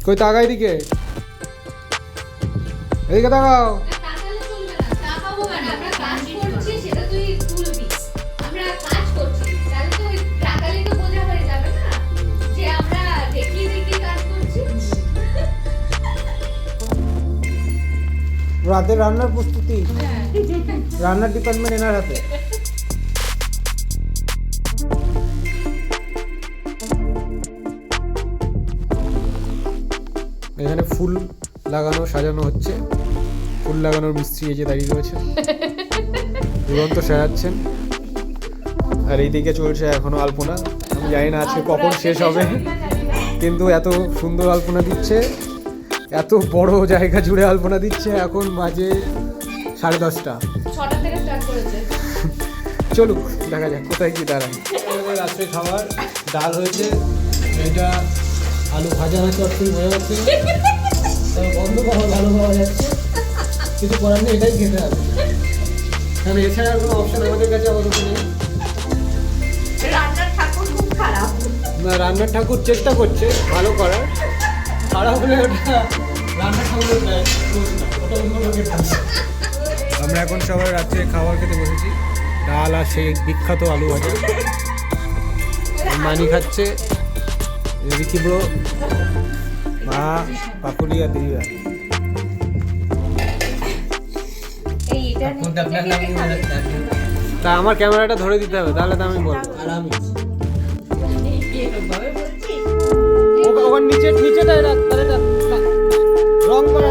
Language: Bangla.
কই তাকাই দিকে, এদিকে তাকাও। রাতে রান্নার প্রস্তুতি, রান্নার ডিপার্টমেন্ট এনার হাতে। এখানে ফুল লাগানো সাজানো হচ্ছে, ফুল লাগানোর মিস্ত্রি এই যে দাঁড়িয়ে রয়েছে, দুরন্ত সাজাচ্ছেন। আর এইদিকে চলছে এখনো আলপনা, আমি জানি না আজকে কখন শেষ হবে, কিন্তু এত সুন্দর আলপনা দিচ্ছে, এত বড় জায়গা জুড়ে আলপনা দিচ্ছে। এখন বাজে 10:30। চলুক দেখা যাক কোথায় কি দাঁড়ায়। রাত্রে খাবার ডাল হয়েছে, এটা আলু ভাজা হয়েছে, অর্থই বোঝা যাচ্ছে বন্ধ পাওয়া ভালো পাওয়া যাচ্ছে, কিছু করার নেই, এটাই খেতে হবে, কারণ এছাড়া কোনো অপশন আমাদের কাছে আপাতত নেই। না, রান্নার ঠাকুর চেষ্টা করছে ভালো করার, খারাপ হলে ওটা রান্নার ঠাকুরের ওটা অন্য লোকের ঠাকুর। আমরা এখন সবাই রাত্রে খাবার খেতে বসেছি, ডাল আর সেই বিখ্যাত আলু ভাজা। মানি খাচ্ছে, রিকি ব্রো, মা, পাকুলি আর দিদিরা। তা আমার ক্যামেরাটা ধরে দিতে হবে, তাহলে তো আমি বলবো। আর আমি ওখানে নিচেটাই রাখ, তাহলে রং করা